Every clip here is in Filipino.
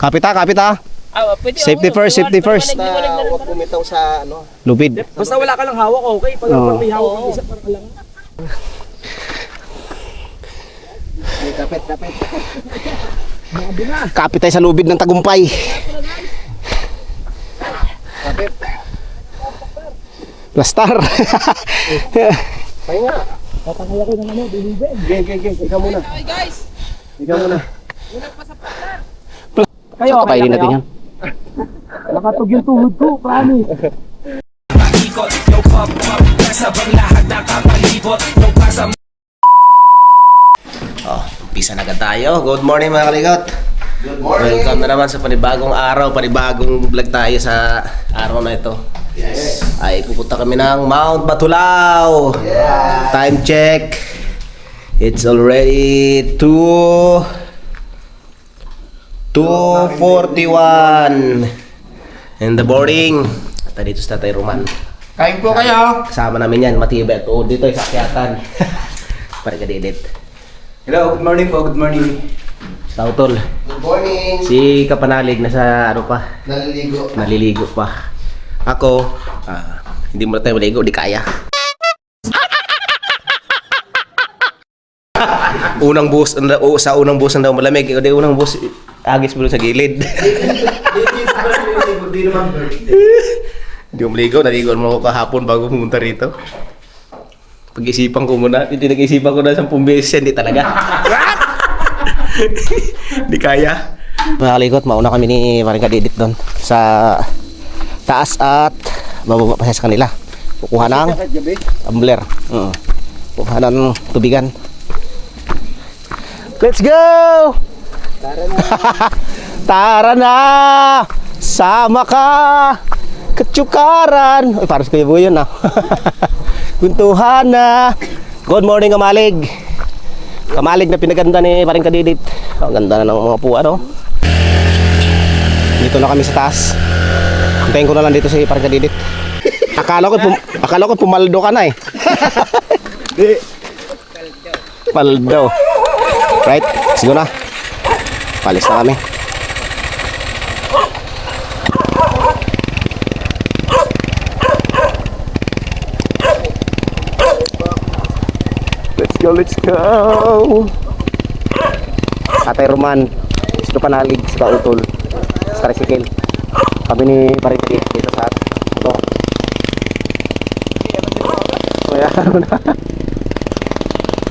Kapit ha. Pwede, Safety first, safety first. Huwag bumitaw sa ano. Lubid. Basta wala ka lang hawak, okay? Pag may hawak ka isa, parang lang. Kapit. Kapit tayo sa lubid ng tagumpay. Kapit. Plastar. Pahinga. Tatangay ako ng ano, bilibin. Geng. Ikaw muna. Okay guys, Ikaw muna. unang pasapasar. Kayo, kapainin natin yan. Nakatog yung tuhod ko, promise. Umpisa na agad tayo. Good morning mga kaligot. Good morning. Welcome na naman sa panibagong araw, panibagong vlog tayo sa araw na ito. Yes. Ay pupunta kami ng Mount Batulao. Yeah. Time check. It's already 2:41 in the morning. At dito sa Tatay Roman. Kain po kayo. Kasama namin yan, matibay. O dito ay sakyatan. Para kadidit. Hello, good morning po. Good morning. Sa utol. Good morning. Si Kapanalig nasa ano pa, Naliligo. naliligo pa. Ako, hindi mo na tayo maligo, di kaya. Unang bus, sa unang bus na daw malamig, o di unang bus, agis mo sa gilid. Hindi naman. Hindi mo maligo, naligo mo ako kahapon bago pumunta rito. Pag-isipan ko muna, hindi nag-isipan ko na 10 beses, hindi talaga. Hindi kaya. Mga kalikot, mauna kami ni Maring Kadidit doon sa taas at bababa pa sa kanila. Kukuha ng tumbler. Kukuha ng tubigan. Let's go! Tara na! Sama ka! Katsukaran! Uy, parang kayo yun ah. Kuntuhan na! Good morning, Kamalig! Kamalig na pinaganda ni Maring Kadidit. Ang ganda na ng mga puwa, no? Dito na kami sa taas. Hintayin ko na lang dito si Maring Kadidit. Akala ko pumaldo ka na eh. Paldo. Right, sige na. Palis na kami. Let's go. Tatay Roman, si Kapanalig, si Kautol, sa tricycle. Kami ni Parikri dito sa ito. Kaya ano na.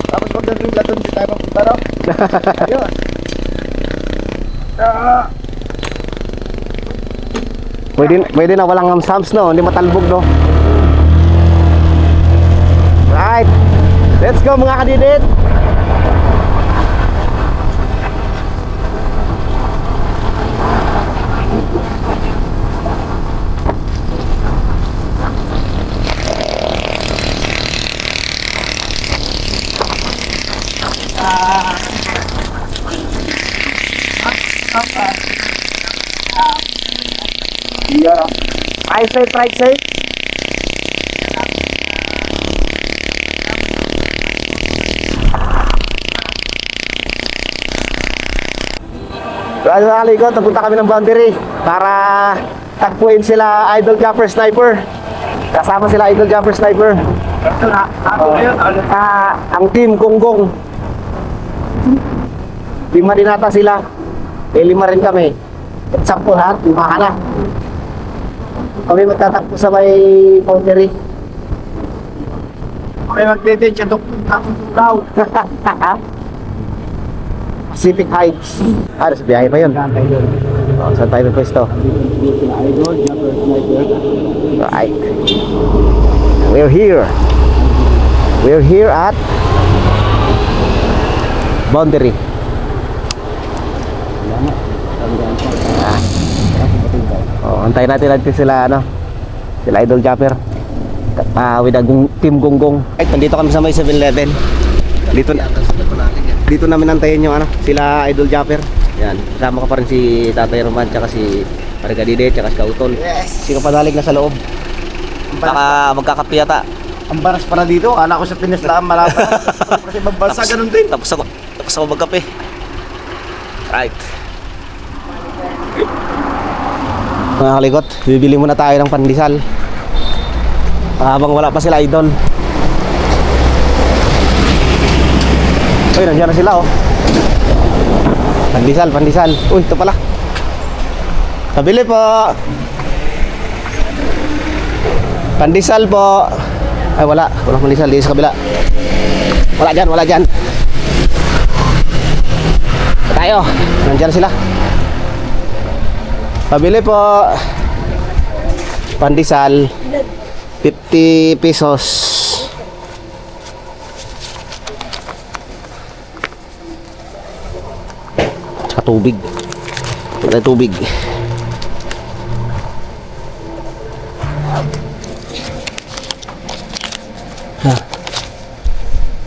Tapos pag naglulat doon, di tayo magpunta raw. Ayun. Pwede na walang hams-hams, no? Hindi matalbog, no? Right. Let's go mga kadidit. Right side. Ano kalikot, napunta kami ng boundary para tagpuin sila Idol Jumper Sniper. Kasama sila Idol Jumper Sniper. Ang team Gonggong. 5 din ata sila. 5 rin kami. At 10 lahat, 5 ka na. Kami magtatakbo sa may boundary. May magdedensya doon. Daw. Pacific Heights. Sa biyahe pa yun. Saan tayo may pwesto? Right. We're here at boundary. Antayin natin sila sila Idol Jumper. With a team Gonggong. Nandito kami sa may 7-Eleven. Dito namin antayin yung sila Idol Jumper. Yan, kasama ka pa rin si Tatay Roman, tsaka si Maring Kadidit, tsaka si Kautol. Yes. Si Kapanalig na sa loob. Baka magkakapi yata. Ang baras para dito. Kala ko sa Pinas lang malapit. Kasi magbansa ganun din. Tapos ako magkape. Right. Mga kalikot, bibili muna tayo ng pandesal. Habang wala pa sila idol. Uy, nandiyan na sila oh. Pandesal, pandesal. Uy, ito pala. Pabili po. Pandesal po. Ay, wala. Walang pandesal. Di sa kabila. Wala dyan, wala dyan. Tayo. Nandiyan sila. Pabili po. Pandesal. 50 pesos. Tsaka tubig. Wala tubig.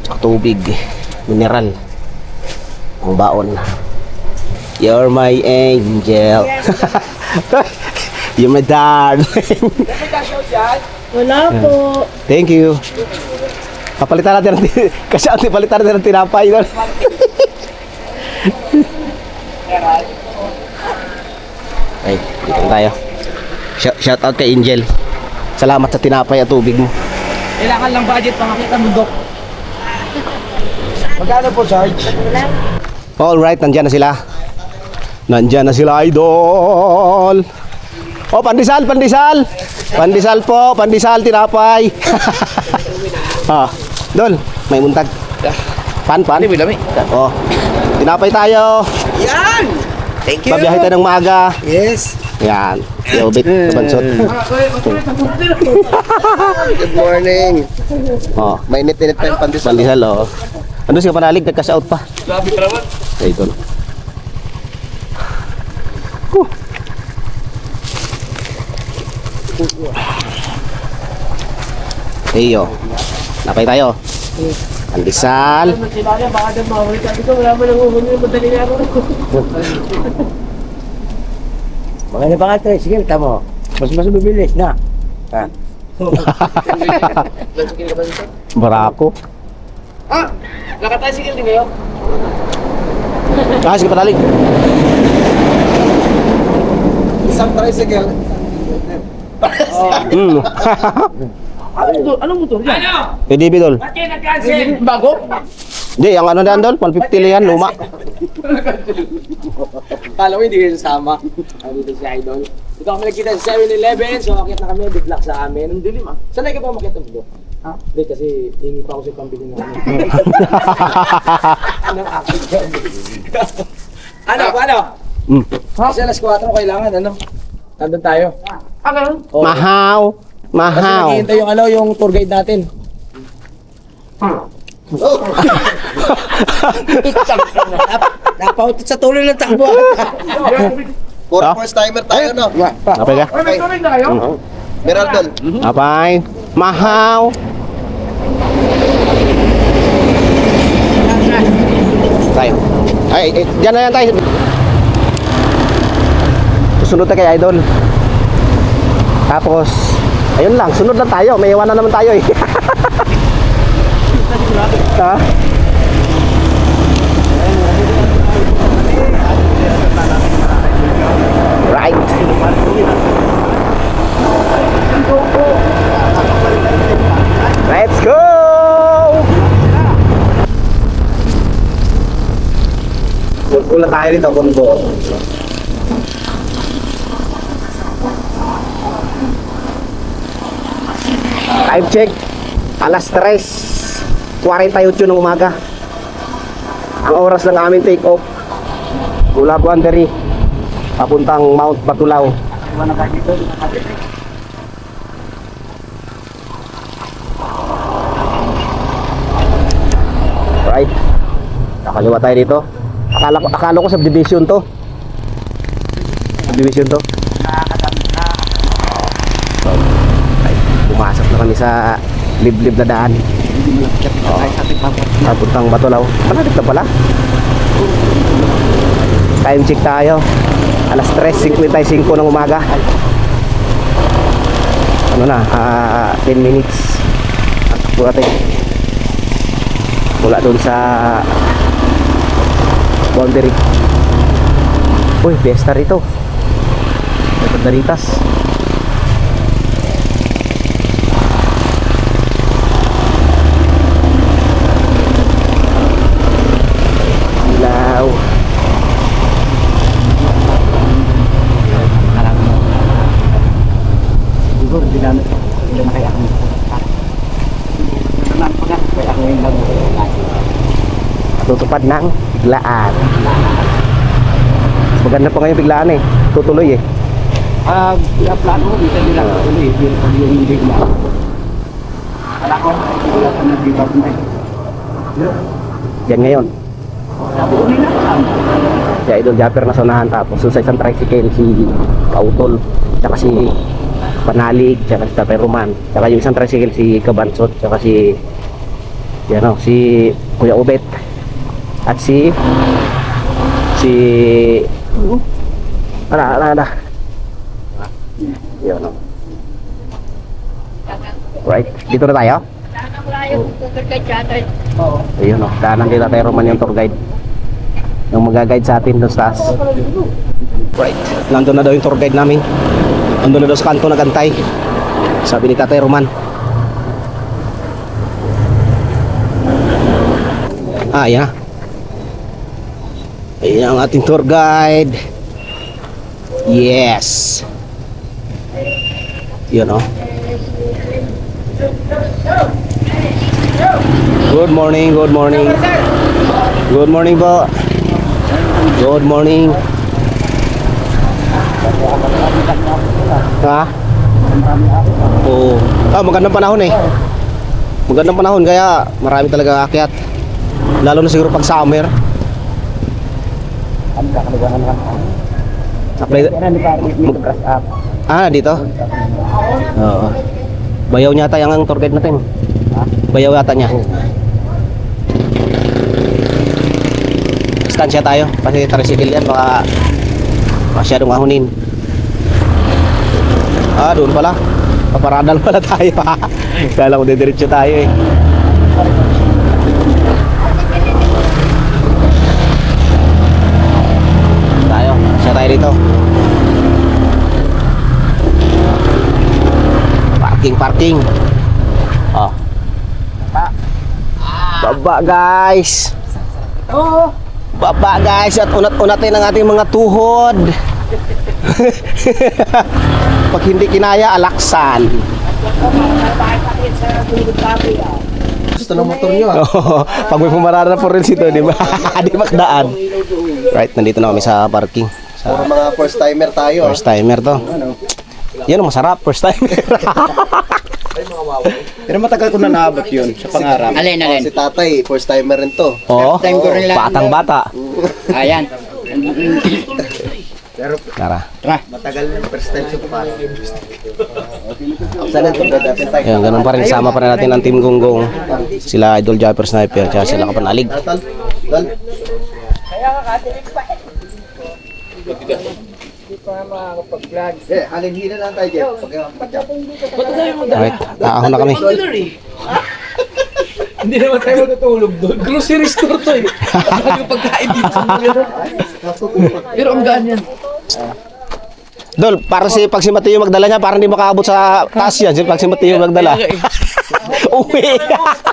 Tsaka tubig. Mineral. Ang baon. You're my angel. You're my darling. Wala po. Thank you. Papalitan natin kasi ate palitan natin ng tinapay doon. Ay, dito tayo. Shout out kay Angel. Salamat sa tinapay at tubig mo. Kailangan lang budget para makita mo, Dok. Magkano po, Sarge? All right, nandiyan na sila. Nandiyan na sila, idol. Oh, pandesal, pandesal. Pandesal po, pandesal, tinapay. Ah, Dol, may muntag. Pan. Oh, tinapay tayo. Yan! Thank you! Pabiyahe tayo ng maaga. Yes! Yan. Yobit, kabansot. Good morning! Oh, Mainit-init pa yung pandesal. pandesal, oh. Ano siya panalig, nagka out pa. Grabe ka naman. Ito no. Eyo. Napay tayo. Pandesal. Sinabi, baka na mawala ka dito. Wala mo nang uhuli. Madali na ako. Maganda pa ka, sige, tamo. Mas bibilis na. Ha? Barako. Ah! Nakatasikil din kayo? Ah, sige panalig. Isang tricycle. Anong motor yan? Ano? Pwede bidol. Ba't kayo nag-cancel? Bago? Hindi, ang ano na Dol, 150 lang yan, luma. Kala ko hindi kayo sasama. Ano dito si Idol? Dito kami nagkita sa 7-Eleven, so akit na kami, biglock sa amin. Ang dilim ah. Sanay ka ba makita mo doon? Ha? Hindi kasi hingi pa ako sa pambili ng ano. Anong akin dyan? Ano? Mm. Kasi alas 4 kailangan, ano? Nandun tayo. Oo. Mahaw. Kasi Mahaw. naghihintay yung yung tour guide natin. Napautot sa tuloy ng takbo. Puro Ah? first timer tayo, no? Napay ka? May tuloy na kayo? Meraldol. Napay. Mahaw. Tayo. Ay, dyan na yan tayo. Susunod na kay Idol. Tapos, ayun lang, sunod lang tayo. May iwanan naman tayo eh. Ha? Right. Let's go! Wala tayo rito, Konbo. Time check. Alas 3:48 ng umaga. Ang oras ng aming take off mula Buanderi papuntang Mount Batulao. Right. Nakaliwa tayo dito. Akala ko subdivision to. Subdivision to. Right. Pumasok na kami sa liblib na daan. Papuntang Batulao. Panalig na pala. Time check tayo. Alas 3:55 ng umaga. Ano na, 10 minutes. At takbo natin. Mula doon sa boundary. Uy, fiesta rito. Daritas. Ilaw. Siguro, hindi na kaya ako. Kaya ako yung Tutupad ng biglaan. Maganda pa ngayon biglaan eh. Tutuloy eh. plano ko, dito nila tuloy. Yung hindi ko lang. Wala ko, wala ko na dito ko na Yan ngayon. Uli na lang. Si Idol Japper na saunahan, tapos sa isang tricycle si Pautol, tsaka si Panalig, tsaka si Tatay Roman, tsaka yung isang tricycle si Kabansot, tsaka si Kuya Ubet, at si ano yun, no? Right, dito na tayo. Ayun, no? Daanan kay Tatay Roman yung tour guide, yung mag-guide sa atin doon sa taas. Right, nandun na daw yung tour guide namin. Nandun na daw sa kanto nagantay, sabi ni Tatay Roman. Ayan na. Ayan ang ating tour guide. Yes. Yun, oh. Good morning, good morning. Good morning po. Good morning. Ha? Oo. Magandang panahon eh. Magandang panahon kaya marami talaga aakyat. Lalo na siguro pag summer. Apply. Dito? Oo. Bayaw niya tayo ang tour guide natin. Bayaw yata niya. Distansya tayo kasi tricycle yan, baka masyadong ahunin. Doon pala. Paparadal pala tayo. Kala ko didiretso tayo eh. Siya tayo dito. Parking. Baba guys. Baba guys, at unat-unatin ang ating mga tuhod. Pag hindi kinaya, alaksan. Gusto ng motor nyo pag may pumarada po rin dito, di ba? Di makdaan. Right, nandito na kami sa parking. Puro mga first timer tayo. First timer to. Yan ang masarap, first timer. Pero matagal ko na naabot yun sa pangarap. Alin. Si tatay, first timer rin to. Oo, Time ko rin lang. batang bata. Ayan. Tara. Matagal na first time sa pangarap. Saan ito natin tayo? Yan, ganun pa rin. Sama pa rin natin ang Team Gonggong. Sila Idol Japper Sniper, tsaka sila Kapanalig. Tol. Halin-hina lang tayo, Jeff. Right, ahon na kami. Hindi naman tayo matutulog doon. Grocery store to eh. Yung pagkain dito. Pero ang gaan yan. Dol, para pag si Mateo magdala niya, para hindi makaabot sa taas yan. Pag si Mateo magdala. Uwi.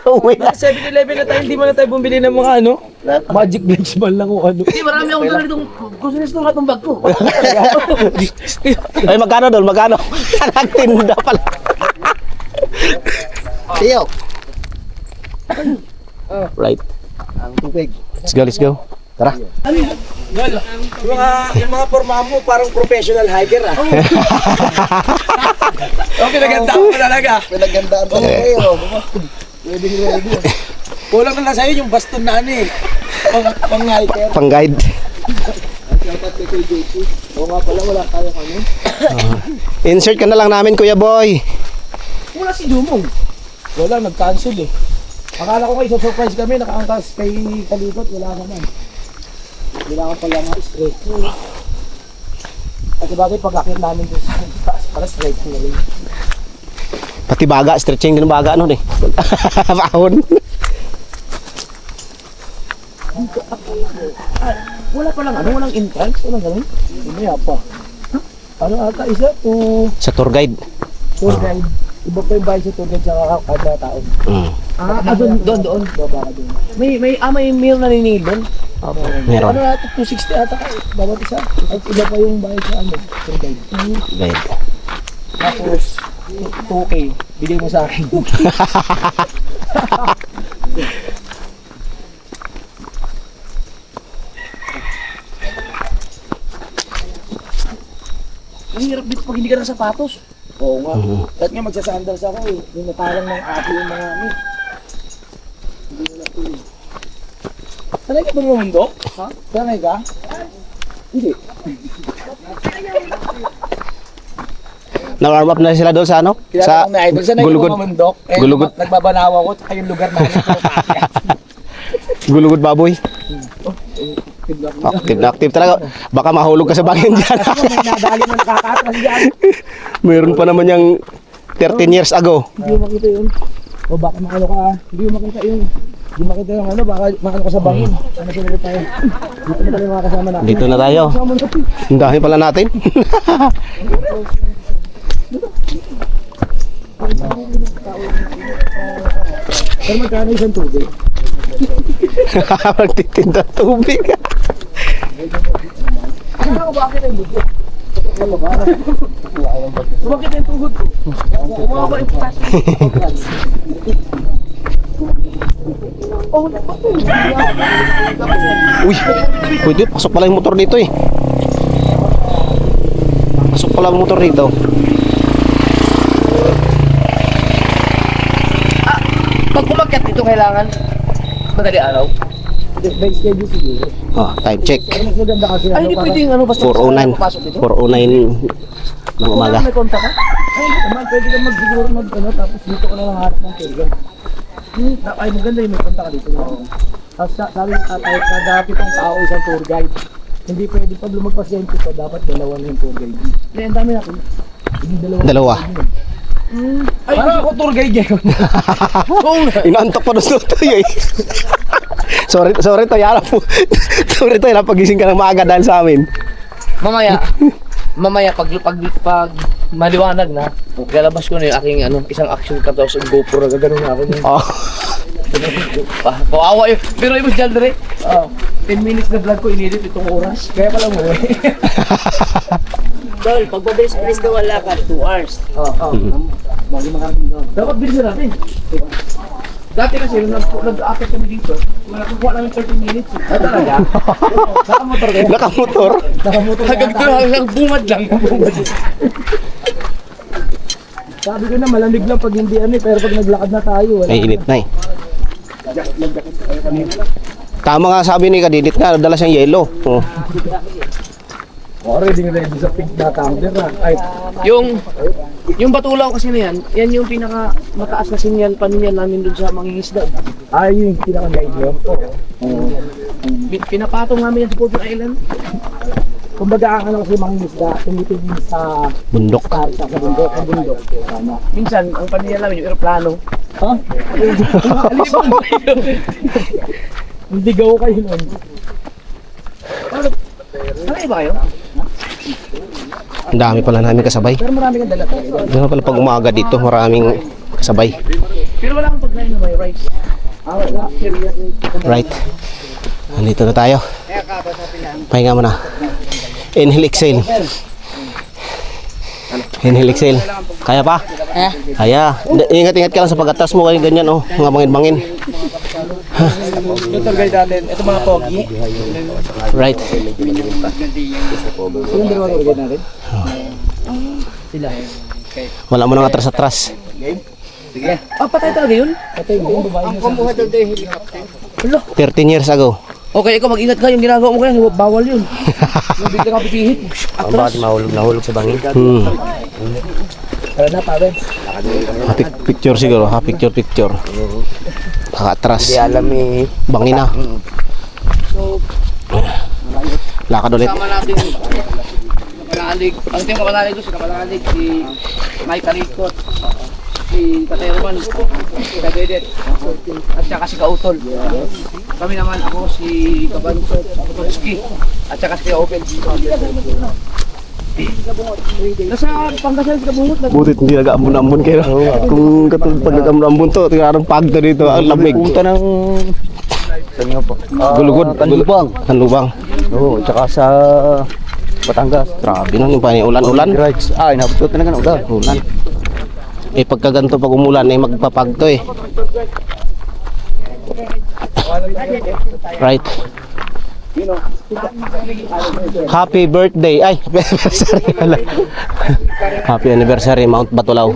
Uwi na. 7-Eleven na tayo, hindi man na tayo bumili ng mga Magic Blends man lang o ano. Hindi, marami akong dala ditong grocery store nga itong bag ko. Ay, magkano Dol? Magkano? Nagtinda pala. Tiyo. Right. Ang tubig. Let's go. Tara. Yung mga forma mo, parang professional hiker ah. Pinaganda ko talaga. Pinagandaan ko kayo. Ready. Kulang na lang sa'yo yung baston na pang hiker. Pang guide. Oo nga pala, wala tayo kami. Insert ka na lang namin, Kuya Boy. Wala si Dumong. Wala, nag-cancel eh. Akala ko kayo surprise kami, nakaangkas kay Kalipot, wala naman. Kailangan pala nga straight. Kasi bagay pag-akit namin dito sa taas, para straight na rin. Pati baga, stretching din baga ano eh. Paahon. Wala pa lang walang entrance, walang ganun. Hindi pa. Ano ata isa? Sa tour guide. Tour guide. Iba pa yung bahay sa tour guide sa kada tao. Mm. Doon. Baba ka doon. May meal na niningil doon? Opo. Meron. Ano ata? 260 ata ka. Bawat isa. At iba pa yung bahay sa ano? Tour guide. Guide. Tapos, 2K. Bigay mo sa akin. Ang hirap dito pag hindi ka ng sapatos. Oo nga. Kahit nga magsasandals ako eh. Yung natalang ng ate yung mga ano. Sanay ka ba bumundok? Ha? Sanay ka? Hindi. Na-warm up na sila doon sa ano? Sa na idol. Sanay ka Gulugod. ba bumundok? Eh, Gulugod. nagbabanawa ko at yung lugar namin. Gulugod baboy. Active talaga. Baka mahulog ka sa bangin dyan. May nadali mo nakakatras dyan. Mayroon pa naman yung 13 years ago. Hindi mo makita yun. O baka makano ka. Hindi mo makita yun. Hindi makita yung ano. Baka makano ka sa bangin. Ano sila tayo? Dito na tayo mga kasama natin. Dito na tayo. Kasama na tayo. Ang dami pala natin. Pero magkano isang tubig? Magtitinda tubig. Ano ko bakit ay buto? Bakit yung tuhod ko? Umaba yung plastic. Uy, pwede. Pasok pala yung motor dito eh. Pasok pala yung motor dito. Pag umakyat dito kailangan madali araw? By schedule siguro. Oh, time check. Mas maganda kasi Ay, hindi pwede yung ano, basta 4:09. papasok dito. 4:09 ng umaga. May konta ka? Ay, naman pwede ka magsiguro ano, tapos dito ka na lang harap ng turgan. Ay, maganda yung may konta ka dito. Tapos sabi ng tatay, kada 7 tao isang tour guide. Hindi pwede pag lumagpas yan ito, dapat dalawa na yung tour guide. Kaya ang dami natin. Hindi Dalawa. Ay, parang ako tour guide yan. Inaantok pa doon sa tuyo eh. Sorry to, yara po. Sorry to, pagising ka ng maaga dahil sa amin. Mamaya pag maliwanag na, lalabas ko na yung aking isang action cam tapos yung GoPro na gano'n na ako niya. Oh. Kawawa yun. Pero ibig dyan dire, 10 minutes na vlog ko inedit itong oras. Kaya pala mo eh. Tol, pag mabilis-bilis na wala ka, 2 hours. Bago makarating doon. Dapat bilisan natin. Dati kasi nung nag-aakit kami dito, kuha namin 30 minutes. Ah, talaga? Nakamotor kayo? Nakamotor. Nakamotor Hanggang doon, hanggang bungad lang. Sabi ko na malamig lang pag hindi pero pag naglakad na tayo, wala. Ay, init na eh. Tama nga sabi ni Kadidit nga, dala siyang yelo. Oh. Already ready sa pink na tumbler na. Ay, Yung batulaw kasi na yan yung pinaka mataas na sinyal paninyan namin doon sa mangingisda. yung pinaka-guide yun. Pinapatong namin yan sa Porter Island. Kumbaga ang ano kasi mga isda, tumitingin sa Bundok. sa bundok, sa bundok. Tama. Minsan, ang paninyan namin yung aeroplano. Ha? Hindi gaw kayo nun. Sanay ba kayo? Ang dami pala namin kasabay. Pero marami kang dala talaga. Dito pala pag umaga dito, maraming kasabay. Pero wala kang pagkain na may rice. Wala. Right. Nandito na tayo. Pahinga muna. Inhale, exhale. Inhale, exhale. Kaya pa? Kaya. Ingat-ingat ka lang sa pag-atras mo. Ganyan, ganyan oh. Mga bangin-bangin. Yung tour guide natin, ito mga pogi. Right. Sino dalawa tour guide natin? Wala mo nang atras-atras. Patay talaga yun? Patay mo yung babae niya. Kumuha doon tayo helicopter. 13 years ago. Okay, ikaw mag-ingat ka. Yung ginagawa mo kaya, bawal yun. Yung bigla ka pipihit. Bakit nahulog sa bangin? Tara na, Pavel. Picture siguro, ha? Picture. Nakatras. Hindi alam eh. Bangin na. Lakad ulit. Kasama natin, kapalalig. Ang team kapalalig ko, si kapalalig, si Mike Kalikot, si Katerman, si Kadedet, at saka si Kautol. Kami naman, ako si Kabansot, Kapuski, at saka si Kaopel. Nasa Pangasinan ka bungot. Butit hindi nag-ambon-ambon kayo. Kung katulad pag nag-ambon to, tingnan pagto dito, ang lamig. Punta ng... Saan nga po? Gulugod. Kanlubang. Kanlubang. Oo, tsaka sa Batangas. Grabe nun yung pani ulan-ulan. Rights. Ah, inabot ko talaga ng ulan. Ulan. Eh pagka ganito pag umulan eh magpapagto eh. Right. Happy birthday. Ay, happy anniversary pala. Happy anniversary Mount Batulaw.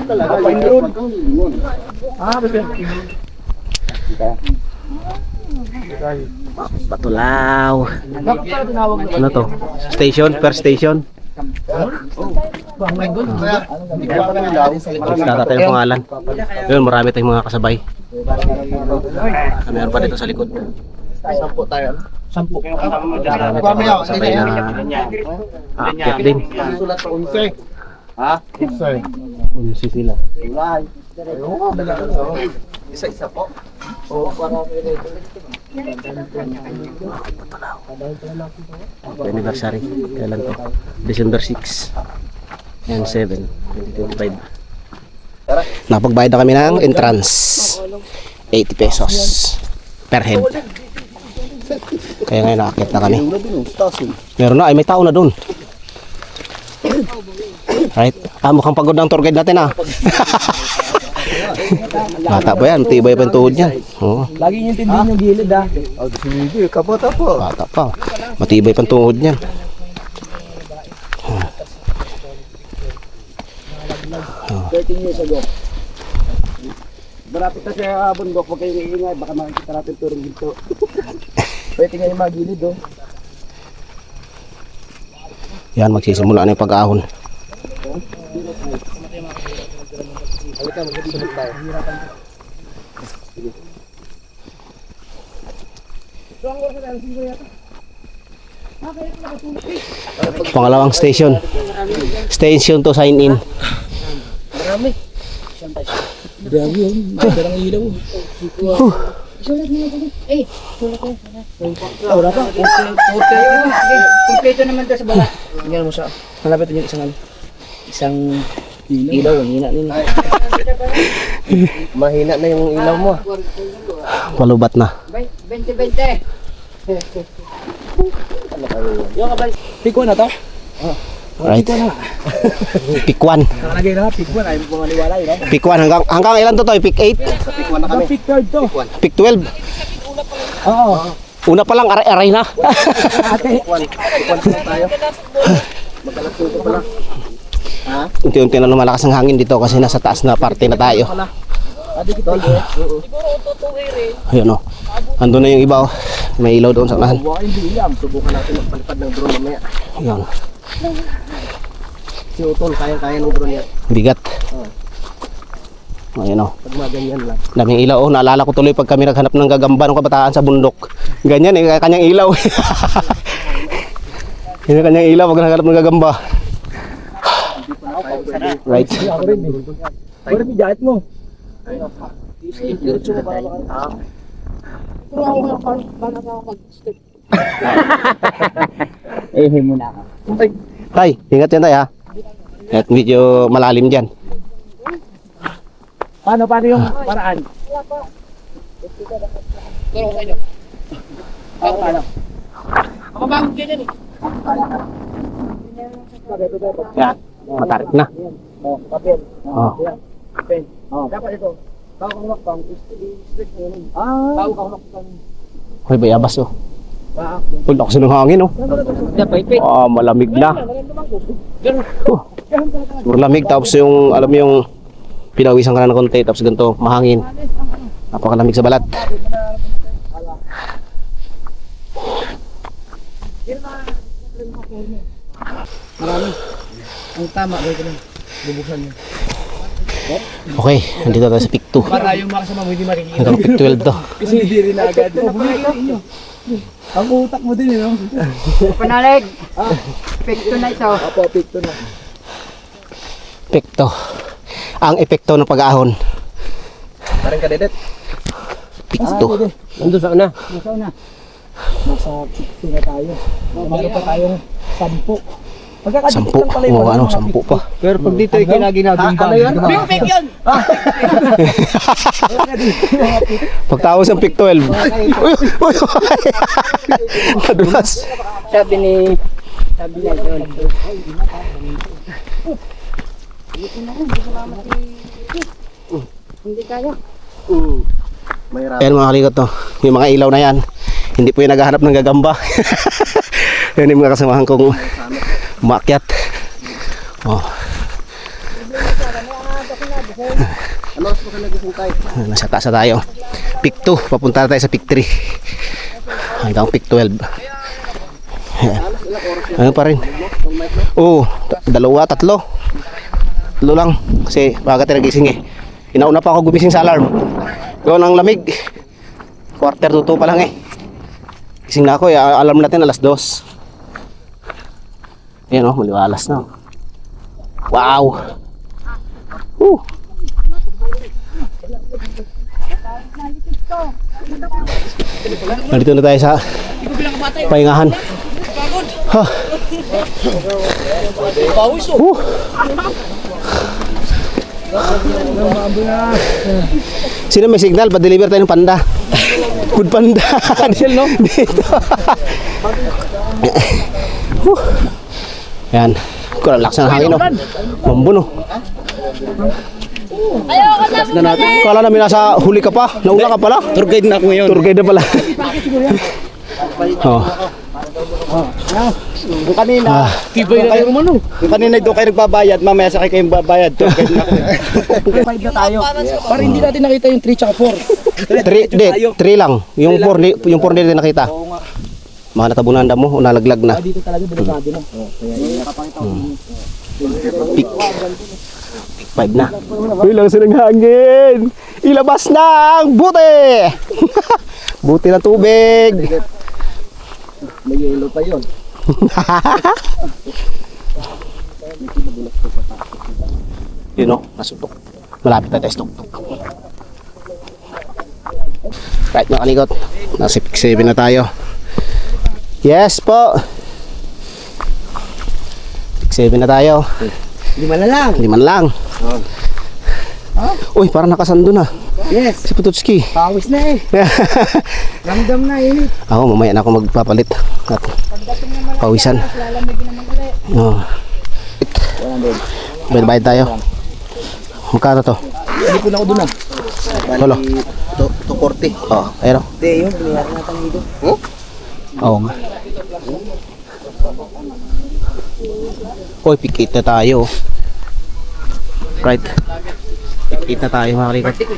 Batulaw. Ano to? Station? Per station? Tatatay ng pangalan. Yun, marami tayong mga kasabay. Meron pa dito sa likod. Sampo tayo. Sampo. Marami tayong mga kasabay na aakyat din. Sulat sa 11. Ha? 11. Unsi sila. Ulay. Oo, isa-isa po. Oo, para Happy anniversary. Kailan to? December 6 and 7, 2025. Napagbayad na kami ng entrance. 80 pesos per head. Kaya ngayon nakakit na kami. Meron na, ay may tao na dun. Right? Mukhang pagod ang tour guide natin Bata pa yan, tibay pa yung tuhod niyan. Oo. lagi niyo tindihin yung gilid ha. Oh, hindi, kabota po. Bata pa. Matibay pang tuhod niyan. Thirteen years ago. Marapit na sa bundok, huwag kayong iingay, baka makikita natin turong dito. Pwede nga yung mga gilid oh. Yan, magsisimula na yung pag-ahon. Halika, magsisimula tayo. Pangalawang station. Station to sign in. Grabe yun, madarang ilaw. Wala pa. Kompleto naman to sa bala. Tingnan mo siya. Malapit yung isang ilaw, ang hina nila. Mahina na yung ilaw mo. Palubat na. 20-20. Pikwan na to? Right. Pick 1. Nakalagay na, pikwan. Ayaw mo maniwala yun. Pick 1 hanggang ilan to to? Pick 8? Pikwan na kami. Pick third to. Pick 12? Oo. Una pa lang aray na. Pikwan pa lang tayo. Magalas dito pala. Ha? Unti-unti na lumalakas ang hangin dito kasi nasa taas na parte na tayo. Adi kita. Ayun o. Andun na yung iba o. May ilaw doon sa unahan. Buwa yung William. Subukan natin magpalipad ng drone mamaya. Ayun. Si Utol, kaya-kaya ng drone yan. Bigat. Ayun o. Pag maganyan lang. Daming ilaw o. Naalala ko tuloy pag kami naghanap ng gagamba ng kabataan sa bundok. Ganyan eh. Kanyang ilaw. Yan yung kanyang ilaw pag naghanap ng gagamba. Right. Ako rin eh. Pero may jacket mo. Muna ako. Tay, ingat yan tay ha. At medyo malalim dyan. Paano yung paraan? Turo ko kayo. Paano? Ako ba ang ganyan eh? Yan. Matarik na. Oh, papel. Oh. Pen. Oh. Dapat ito. Tao kang lockdown, strict mo yun. Tao kang lockdown. Hoy, bayabas oh. Ah, Uy, lakas ng hangin oh. Dapat ipit. Malamig na. Super lamig tapos yung alam mo yung pinawisan ka na ng konti tapos ganito mahangin. Napakalamig sa balat. marami. Ang tama, gawin ko lang. Bubuksan niyo. Okay, nandito tayo sa pick 2. Para yung mga kasama mo hindi makikita. Hanggang pick 12 to. Kasi hindi rin agad. Bumili. Ang utak mo din, no? Panalig. Pekto na ito. Apo, pikto na. Epekto. Ang epekto ng pag-ahon. Parang kadedet. Pick 2. Nandun sa una. Nasa una. Nasa pikto na tayo. Meron pa tayong 10. Magkakadikit Sampu. lang pala yung Oo, mga ano, sampu pa. Pero pag dito ay lagi nabimba. Ano yun? Pink yun! Pagtapos ng pick 12. Uy, uy, madulas. Sabi niya yun. Hindi kaya. Ayan mga kalikot to. Yung mga ilaw na yan. Hindi po yung naghahanap ng gagamba. Yan yung mga kasamahan kong umakyat. Oh. Nasa taas na tayo. Pick 2. Papunta na tayo sa pick 3. Hanggang pick 12. Ayan. Ano pa rin? Oo. 2, 3. 3 lang. Kasi baga tayo nagising eh. Inauna pa ako gumising sa alarm. Yun ang lamig. 1:45 pa lang eh. Gising na ako eh. Alarm natin 2:00. Ayan oh, maliwalas na. Wow! Woo! Nandito na tayo sa pahingahan. Ha! Woo! Sino may signal? Pa-deliver tayo ng panda. Good panda. No? Dito. Yan. Kurang lakas ng hangin, no? Mambuno. Kala namin nasa huli ka pa. Nauna ka pala. Tour guide na ako ngayon. Tour guide na pala. Oh. Yung kanina, yung kanina doon kayo nagbabayad, mamaya sa kayo kayong babayad. Tour guide na ako. 5 na tayo. Para hindi natin nakita yung 3 tsaka 4. 3 lang. Yung 4 hindi nakita. Mga natabunan mo, nalaglag na. Dito talaga delikado na. Pick 5 na. Uy, lang ng hangin. Ilabas na ang buti. Buti ng tubig. May yellow pa yun. Yun o, nasutok. Malapit na tayo tuk. Right mga kalikot. Nasa pick 7 na tayo. Yes po. Pick 7 na tayo. 5 na lang. 5 lang. Uy, parang nakasando na. Yes. Si Pututski. Pawis na eh. Ramdam na init. Ako, mamaya na ako magpapalit. At pawisan. Oh. Bayad tayo. Magkano to? Hindi ko na ako doon ah. Lolo. 240. Oh, ayun. Hindi, yung binayaran natin dito. Oo nga. Uy, pick 8 na tayo. Right. Pick 8 na tayo mga kalikot. Pick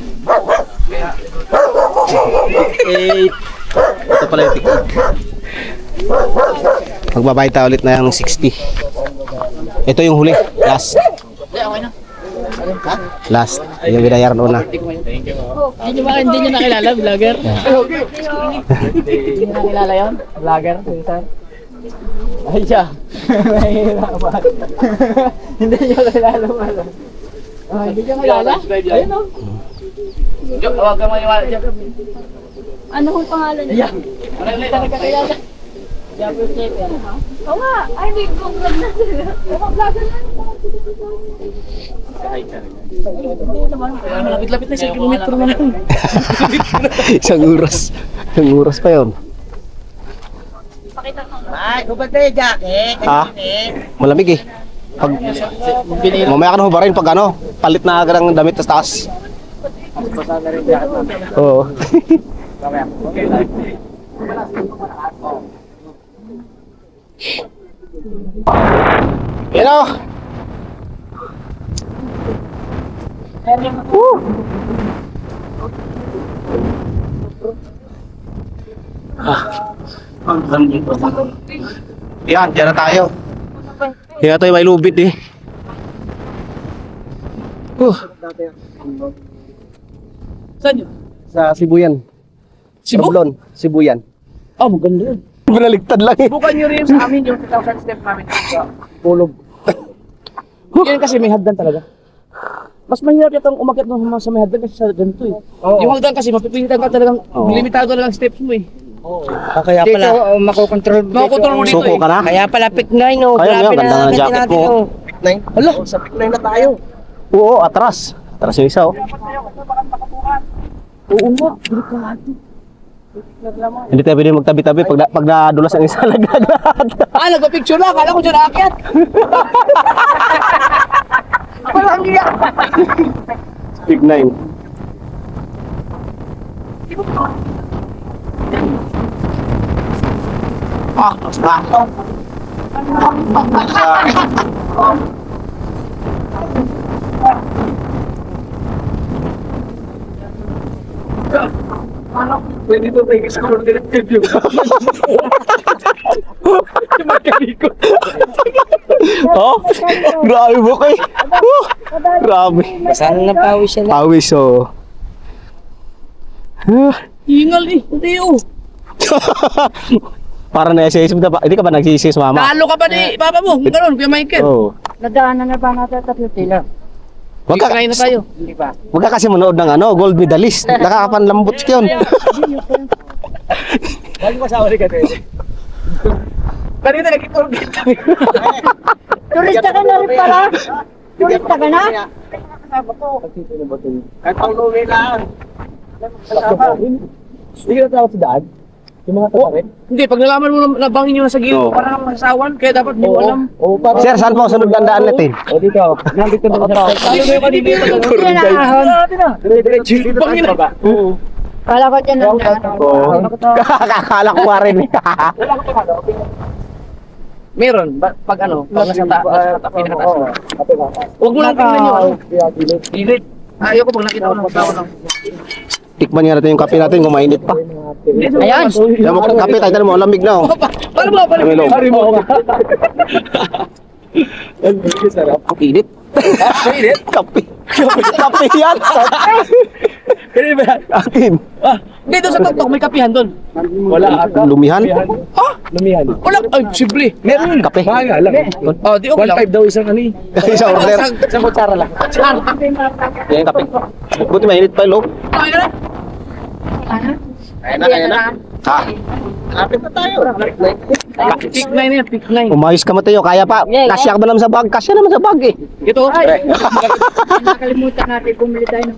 8. Ito pala yung pick 8. Magbabayad tayo ulit na yung 60. Ito yung huli. Last. Last. Yung binayaran una. Hindi niyo nakilala, vlogger? Hindi niyo nakilala yun? Vlogger? Ay siya. Mahirapan. Hindi niyo kilala pala. Hindi niyo kilala? Ayun o. Huwag ka maniwala dyan. Ano kung pangalan niya? Hindi ka nagkakilala. Jabber Checker. Oo nga. Ay, hindi ko vlog na sila. Vlogger na. Malapit-lapit na 1 kilometro na lang. Isang oras. Isang oras pa yun. Ay, kubad tayo jacket. Ah, malamig eh. Pag, mamaya ka na hubarin pag ano, palit na agad ang damit sa taas. Oo. Yan o. Yan, dyan na tayo. Kaya tayo may lubid eh. Saan yun? Sa Sibuyan. Cebu? Tablon, Sibuyan. Oh, maganda yun. Binaligtad lang eh. Subukan nyo rin sa amin yung 2,000 step namin sa Pulog. Yan kasi may hagdan talaga. Mas mahirap itong umakyat ng sa may hagdan kasi sa ganito eh. Yung hagdan kasi mapipilitan ka talagang limitado na lang steps mo eh. Kaya pala. Dito, makokontrol. Makokontrol mo dito Suko eh. ka na? Kaya pala pick 9 oh. Kaya Grabe nga, ganda nga ng jacket natin, mo. oh. Hala, sa pick na tayo. Oo, atras. Atras yung isa oh. Oo nga. Hindi tayo pwede magtabi-tabi pag nadulas ang isa lagagad. Ah, nagpa-picture lang. Akala ko dyan aakyat. Walang iya. Big 9. Pwede to take score directive yun. Oh, grabe mo kay. Grabe. Saan na pawis siya na? Pawis oh. Hingal eh. Hindi oh. Para na SS mo hindi ka ba nagsisis mama? Nalo ka ba ni Papa mo? Ganun, Kuya Michael. Oh. Nadaanan na ba natin tatlo tila? Wag ka, Kikain na tayo. Hindi ba? wag ka kasi manood ng gold medalist. Nakakapanlambot yun. Balik mo sa uli ka din. Kanina nagkiturgit kami. Turista ka na rin pala. Turista ka na? Kahit pang luwi lang. Hindi ka natawag sa daan? Yung mga tao rin? Hindi, pag nalaman mo na bangin yun sa gilid, Oo. parang masasawan. Kaya dapat hindi mo alam. Oo, parang... Sir, saan po ang sunod ng daan natin? O dito. Nandito na sa... Sabi ko yung kanina yung Hindi na ahon. Bangin na. Kala ko dyan ang daan. Oo. Kakakala ko nga rin. Meron, pag ano, pag nasa pinakataas. Huwag mo lang tingnan yung ano. Gilid. Ayoko pag nakita ko ng tao lang. Tikman nga natin yung kape natin kung mainit pa. Ayan. Yan mo kape tayo mo, lamig na oh. Paano mo? Paano mo? Pari mo. Sarap. Init. Mainit? Kape. Kape yan. Kaya ba? Akin. Dito sa tuktok may kapihan doon. Wala ata. Lumihan. Ha? Lumihan. Wala. Ay, simple. Meron kape. Mahal nga lang. Oh, di okay lang. 1.5 daw isang ano eh. Isang order. Isang kutsara lang. Yan yung kape. Buti mainit pa yung loob. Kaya na. Ha? Kapit na tayo. Pick 9 yan, pick 9. Umayos ka Mateo, kaya pa. Kasya ka ba naman sa bag? Kasya naman sa bag eh. Ito. Nakalimutan natin bumili tayo ng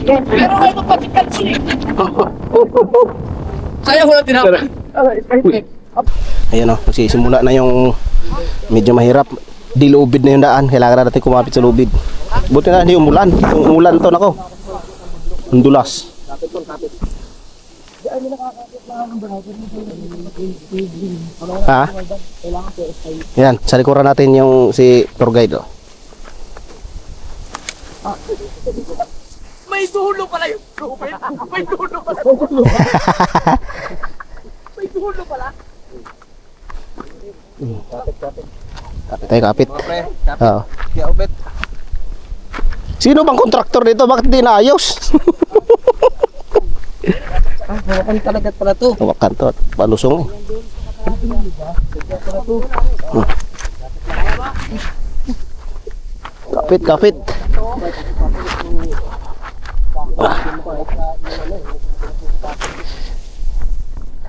Pero ito pati kalsili. Sayang ko lang tinapay. Ayan o, magsisimula na yung medyo mahirap. Di lubid na yung daan, kailangan na natin kumapit sa lubid. Buti na hindi umulan. Kung umulan to nako. Ang dulas. Ha? Yan, sa likuran natin yung si tour guide oh. May dulo pala yung tubig. May dulo pala. May dulo pala. Kapit tayo, kapit. Oo. Kaya ubet. Sino bang kontraktor dito? Bakit di naayos? Hawakan talaga pala to. Tawakan to at palusong eh. Kapit, kapit.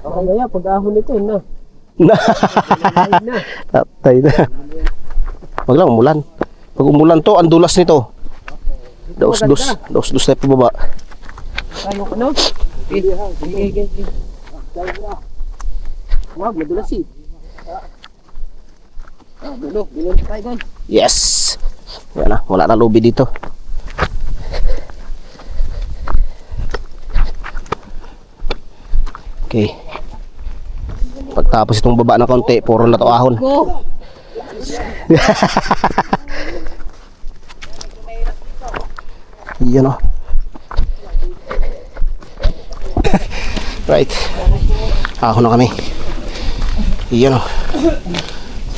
Okay na yan, pag-ahon ito na. Tatay na. Wag lang umulan. Pag umulan to, ang dulas nito. Daos-dos. Daos-dos tayo pababa. Ano ko no? Wag, madulas eh. Dulo tayo doon. Yes! Yan na, wala na lobby dito. Okay. Pagtapos itong baba ng konti, puro na to ahon. Yan o. Right. Ahon na kami. Yan o.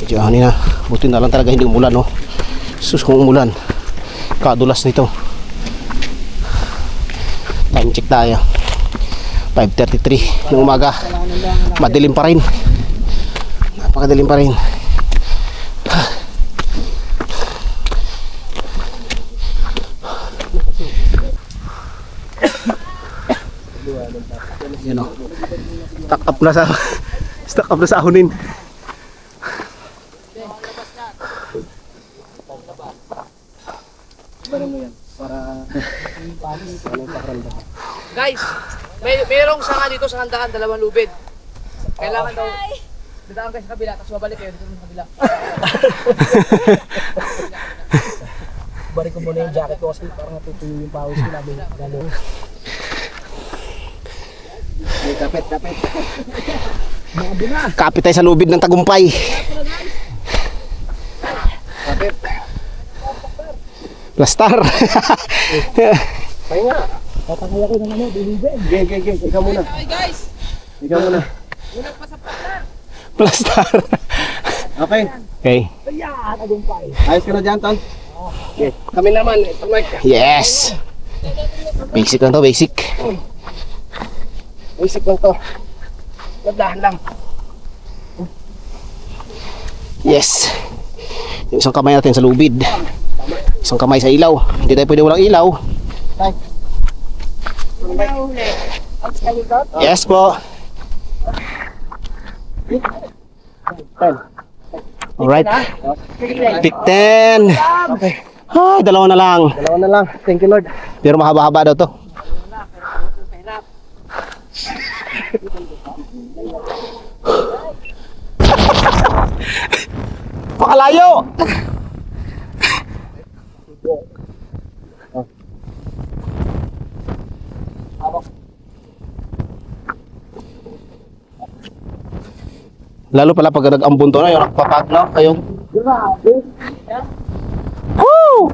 Medyo ahonin na. Buti na lang talaga hindi umulan no. Sus kung umulan, kadulas nito. Time check tayo. 5:33 ng umaga. Madilim pa rin. Napakadilim pa rin. na sa stuck up na sa ahonin. Guys, mayroong sanga dito sa handaan, 2 lubid. Kailangan daw, dadaan kayo sa kabila, tapos babalik kayo dito sa kabila. Balik ko muna yung jacket ko kasi parang natutuyo yung pawis ko namin. Gano'n. Kapit tayo sa lubid ng tagumpay. Plastar. Tatangay ako ng ano, bilibin. Game. Ikaw muna. Okay guys, Ikaw muna. unang pasapasar. Plastar. Okay. Okay. Ayan, tagumpay. Ayos ka na dyan, Ton? Okay. Kami naman, ito Mike. Yes. Basic lang to, basic. Basic lang to. Nagdahan lang. Yes. Yung isang kamay natin sa lubid. Isang kamay sa ilaw. Hindi tayo pwede walang ilaw. Yes po. Alright. Pick 10. Ay, dalawa na lang. Dalawa na lang. Thank you, Lord. Pero mahaba-haba daw to. Pakalayo! Lalo pala pag nag-ambon to na, yung nakapapag na, ayun. Woo!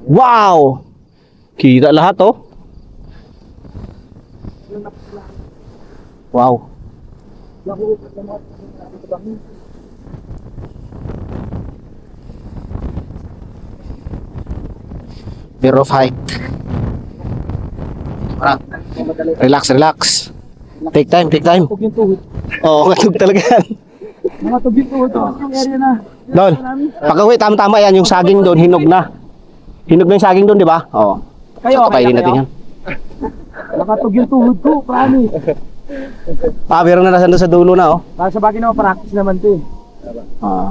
Wow! Kita lahat oh. Wow. Fear of height. Parang, relax. Take time. Tug yung tuhod. Oo, katug talaga yan. Mga tug yung tuhod. Yung area na. Doon, pag-uwi, tama-tama yan. Yung saging doon, hinog na. Hinog na yung saging doon, di ba? Oo. Kayo, So, okay kapainin na natin kayo? yan. Nakatug yung tuhod ko, promise. Meron na nasa doon sa dulo na, oh. Para sa bagay naman, practice naman to eh. Ah.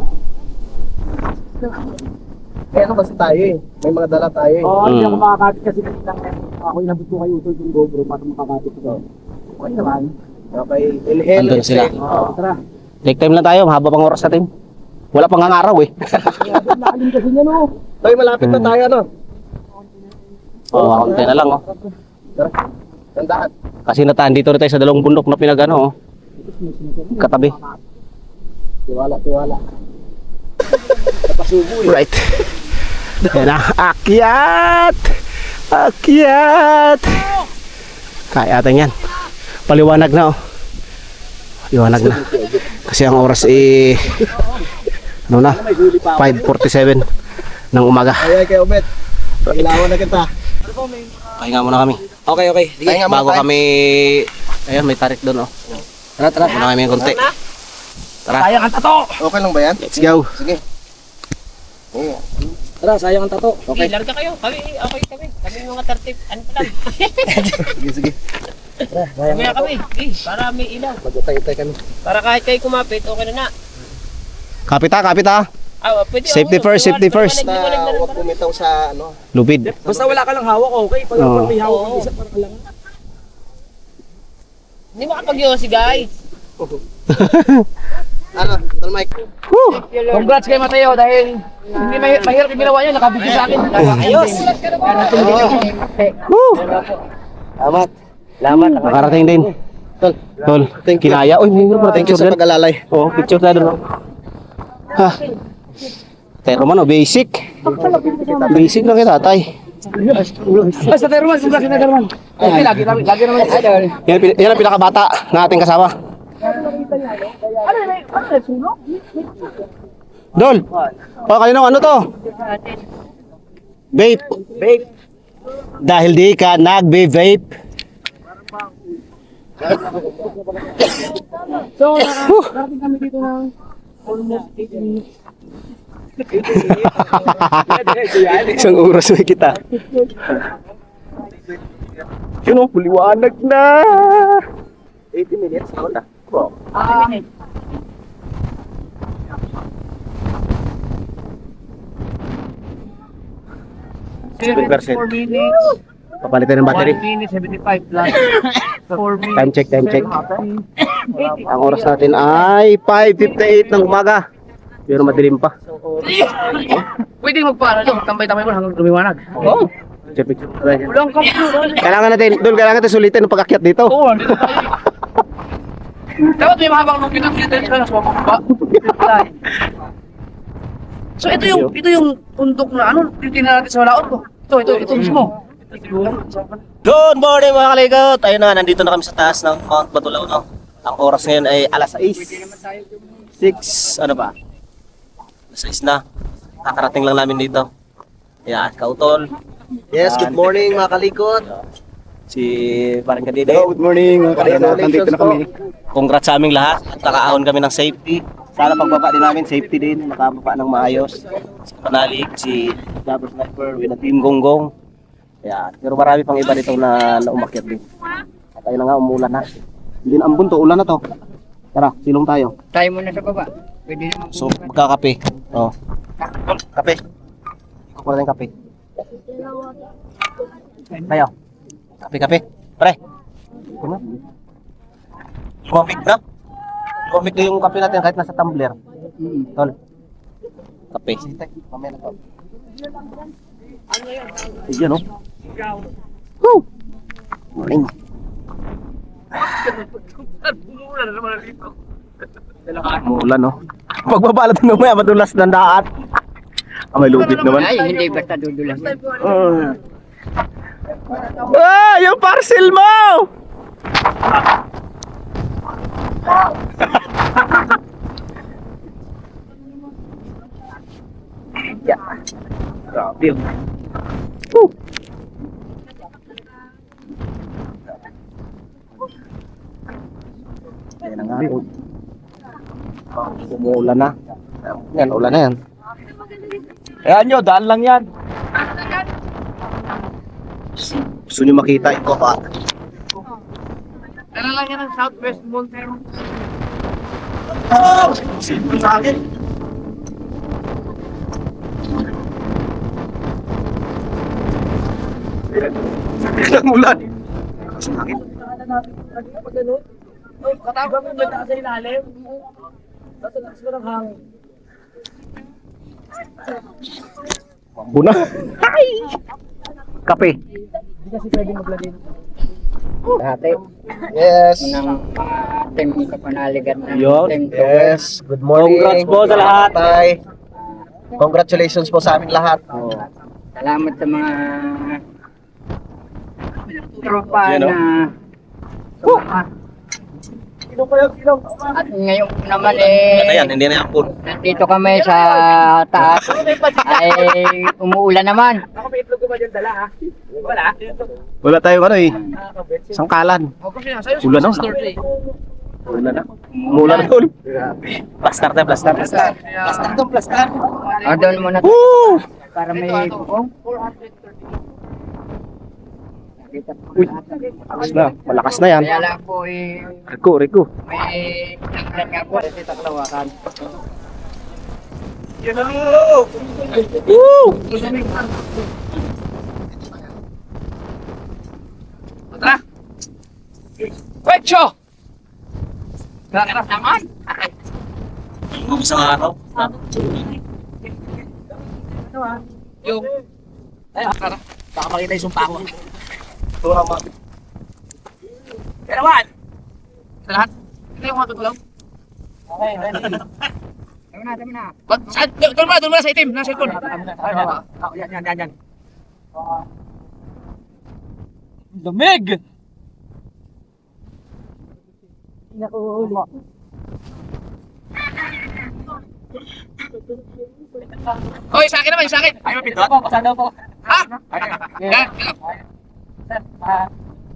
Kaya ano kasi tayo eh. May mga dala tayo eh. Oo, hindi ako makakapit kasi ako inabot ko kay Utol yung GoPro para makakapit ko. Okay naman. Okay. Inhale. Andun sila. Oo, tara. Take time lang tayo, mahaba pang oras natin. Wala pang araw eh. Kaya doon nakalim kasi niya no. Toy, malapit na tayo, no? Oo, konti na lang, oh. Tara. Tandaan. Kasi nataan dito na tayo sa dalawang bundok na pinagano, oh. Katabi. Tiwala. Right. Yan na, akyat! Kaya atin yan. Paliwanag na, oh. Paliwanag na. Kasi ang oras ano na? 5:47 ng umaga. Ay, kay Obet. Ilawan na kita. Pahinga muna kami. Okay. Sige. Pahinga muna Bago tayo. kami, ayun, may tarik doon, oh. Tara. Muna kami ng konti. Tara, Sayang ang tato! Okay lang ba yan? let's go. Sige. Oo. Tara, sayang ang tato. Okay, larga kayo. Kami. Kami mga 30, ano pa lang. Sige. Kami na kami. Para may ilaw. Mag-utay-utay kami. Para kahit kayo kumapit, okay na. Kapit ha. Pwede, Safety first. Basta huwag bumitaw sa ano. Lubid. Basta wala ka lang hawak, okay. Pag Oo. may hawak ka isa, parang lang. Hindi makapag-yosi, guys. Ano, Tol Mike? Congrats kay Mateo dahil hindi mahirap yung ginawa niya, nakabigyo sa akin. Ayos! Salamat. Nakarating din. Tol, kinaya. Uy, may Thank you picture sa din. pag-alalay. Oo, picture tayo doon. Ha. Pero man, oh, basic. Basic lang kay tatay. Sa Terman, sa Terman. Okay, lagi naman. Yan ang pinakabata na ating kasama. Dol! O, kanino ano to? Vape. Dahil di ka nagbe-vape. So, narating kami dito ng almost 8 minutes. Isang oras may kita. Yun o, liwanag na. 80 minutes na. Bro. Percent. 4 minutes. Papalitan ng battery. 1 minute 75 plus 4 minutes. Time check, time check. Ang oras natin ay 5:58 ng umaga. Pero madilim pa. Pwede magpaano doon, tambay-tambay mo hanggang lumiwanag. Oo. Picture, picture. Tayo. Walang kaplo. Kailangan natin sulitin ang pag-akyat dito. Oo. Dapat may mahabang nung pinag-kita ka na sa baba. So ito yung bundok na ano, titingnan natin sa laot ko. Ito mismo. Good morning mga kalikot! Ayun na, nandito na kami sa taas ng Mount Batulaw. No? Ang oras ngayon ay alas 6. 6, ano ba? Alas 6 na. Kakarating lang namin dito. Yan, kautol. Yes, good morning mga kalikot. Si Parang Kadide. Hello, good morning mga kalikot. Nandito na kami. Congrats sa aming lahat at nakaahon kami ng safety. Sana pagbaba din namin, safety din, nakababa ng maayos. Si Panalig, si Double Sniper with the Team Gonggong. Yan. Pero marami pang iba dito na umakyat din. At ayun na nga, umulan na. Hindi na ambon to, ulan na to. Tara, silong tayo. Tayo muna sa baba. Pwede naman. So, magkakape. Oh. Kape. Ikaw pala ng kape. Tayo. Kape. Pre. Ito na. Lumamig na. Lumamig na yung kape natin kahit nasa tumbler. Tol. Kape. Mamaya na to. Ayan o. Woo! Morning. Umulan no. Pagbabalat mo maya madulas ng daat. May lubid naman. Ay, hindi basta dudulas. Yung parcel mo! Yeah. Grabe yun. Woo! Ayan na nga. Umuulan na. Yan, ulan na yan. Ayan nyo, daan lang yan. Gusto nyo makita ito pa. Dala lang yan ng Southwest Mountain. Simple sa akin. Ilang ulan. Sa akin. Katawa mo ba sa ilalim? Tapos lakas mo ng hangin. Buna. Ay! Kape. Hindi kasi pwede maglagay. Dati. Yes. Ng mga team kapanaligan ng Yun. team Yes. Good morning. Congrats po sa lahat. Tay. Congratulations po sa aming lahat. Salamat sa mga tropa Yan, no? na Sino pa yung sino? at ngayon naman Ayan, hindi na yan po. nandito kami sa taas ay umuulan naman. Ako may itlog ko ba yung dala ha? Wala? Wala tayong ano eh. Sangkalan. Ulan na. Ulan na. Umulan na tol. Plastar tayo, plastar. Plastar to, plastar. Doon muna Woo! para may Uy, malakas na. Malakas na yan. kaya lang po Riko. may naglan nga po sa Taklawakan. Woo! Tara! Pecho! Kakakas naman! Isang araw. Yung... Ay, tara. Baka makita yung sumpa ko. Pero naman! Sa lahat? Ito yung mga tutulaw? Okay, ready. Tama na. Doon mo na sa itim, na cellphone. Yan. Lumig! Hoy, sa akin naman, sa akin. Ay, mapindot? Pasado po. Ha? Yan. Sir,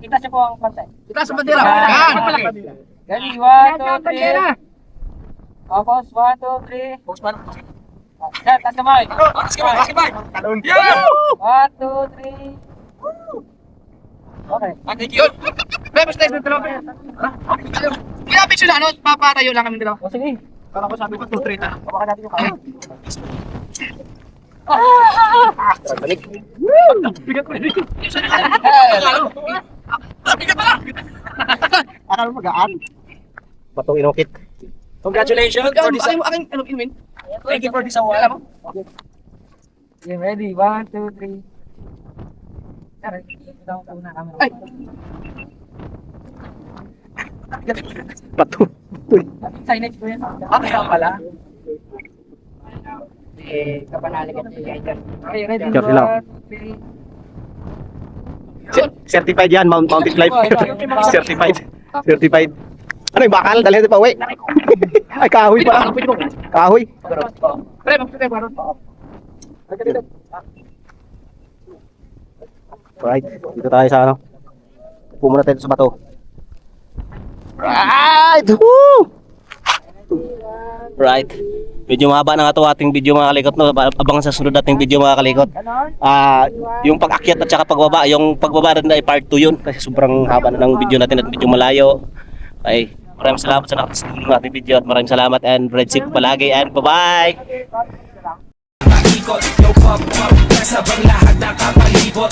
kita siya po ang pantay. Kita sa bandera. Yan. Ready, 1, 2, 3. Focus, 1, 2, 3. Focus pa. Sir, taas kamay. Basketball. 1, 2, 3. Okay. Thank you. Pre, basta tayo dalawa. Ha? Kaya picture na ano, papatayo lang kami dalawa. O sige. Kala ko sabi ko 2-3 na. Baka natin yung kaya. Balik. Bigat ko rin. Bigat pala. Akala mo magaan. Batong inukit. Congratulations for this. Ano aking ano inumin? Thank you for this award. Alam mo? Okay, ready? 1, 2, 3. Tara, down na kami. Ay. Bato. Signage ko yan. Kaya pala. Kapanali ka siya. Okay, ready? Sure, ilaw. 1, 2, 3. Certified yan, mountain climb. Certified. Certified. Ano yung bakal? Dalhin natin pa uwi. Ay, kahoy pa. Kahoy. Pre, magpapay pa ron. Right. Dito tayo sa ano. Upo muna tayo sa bato. Right. Woo! Right. Medyo mahaba na nga ito ating video mga kalikot. No? Abangan sa sunod nating video mga kalikot. Yung pag-akyat at saka pagbaba. Yung pagbaba na ay part 2 yun. Kasi sobrang haba na ng video natin at medyo malayo. Okay. Maraming salamat sa nakapastulong ng ating video at maraming salamat and ride safe palagi and bye-bye! Ikot, no pop-up, kasabang lahat nakapalibot.